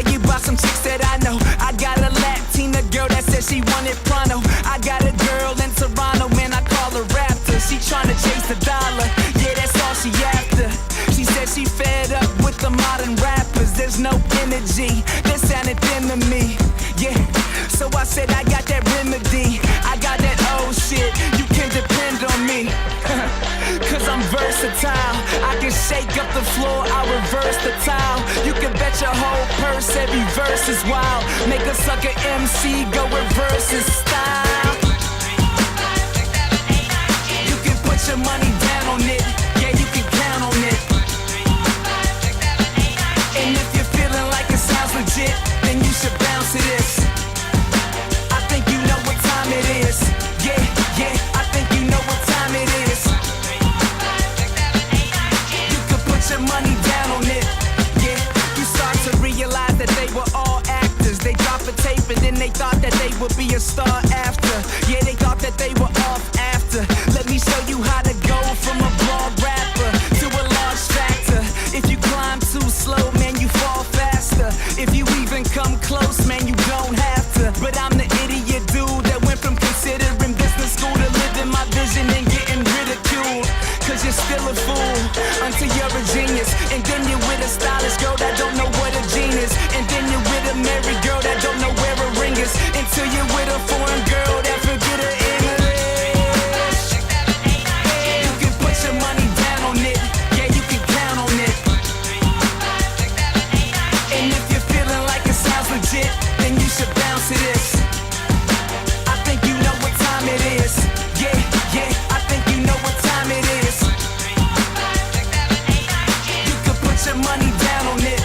tell you about some chicks that I know. I got a Latina girl that says she wanted pronto. I got a girl in Toronto and I call her Raptor. She tryna chase the dollar, yeah, that's all she after. She said she fed up with the modern rappers. There's no energy, that sounded thin to me, yeah. So I said I got that remedy, I got that old shit, you can depend on me. Cause I'm versatile, I can shake up the floor, I'll reverse the tile. You can bet your whole purse, every verse is wild. Make a sucker MC go reverse his style. You can put your money down on it, yeah, you can count on it. And if you're feeling like it sounds legit, then you should bounce to this. I think you know what time it is, yeah, yeah, I think you know what time it is. You can put your money down on it, yeah. You start to realize that they were all actors. They drop a tape and then they thought that they would be a star after. Yeah, they thought that they were off after. Let me show you how to go from a blog rapper to a large factor. If you climb too slow, man, you fall faster. If you even come close, man, you don't have to. But I'm the idiot dude that went from considering business school to living my vision and getting ridiculed. Cause you're still a fool until you're a genius. And then you're with a stylish girl that don't know what a gene is. And then you're with a married girl that don't know where a ring is. Until you're with a foreign girl that forget her English. You can put your money down on it, yeah, you can count on it. And if you're feeling like it sounds legit, then you should bounce to this. I think you know what time it is, yeah, yeah, I think you know what time it is. You can put your money down on it,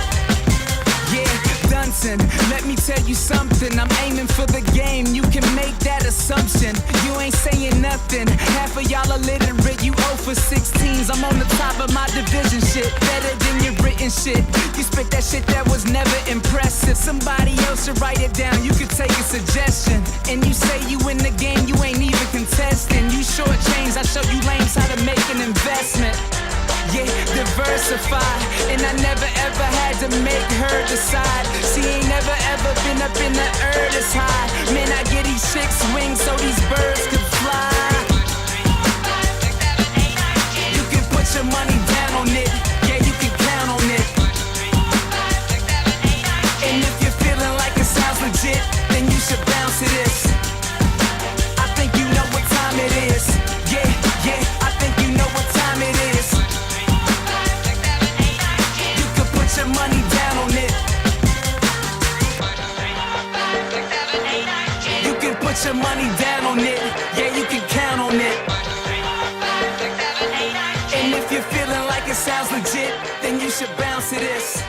yeah. Dunson, let me tell you something, I'm aiming for the game, you can make that assumption. You ain't saying nothing, half of y'all illiterate, you 0 for 16s. I'm on the top of my division shit, better than your written shit. You spit that shit that was never impressive. Somebody else should write it down, you could take a suggestion. And you say you in the game, you ain't even contesting. You short change, I show you lames how to make an investment. Yeah, diversify, and I never ever had to make her decide. She ain't never ever been up in the earth this high. Man, I get these chicks wings so these birds could fly. You can put your money down on it, yeah, you can count on it. And if you're feeling like it sounds legit, then you should bounce to this. I think you know what time it is, yeah, yeah, I think you know what time it is. You can put your money down on it. You can put your money down on it, yeah, you can count on it. And if you're feeling like it sounds legit, then you should bounce to this.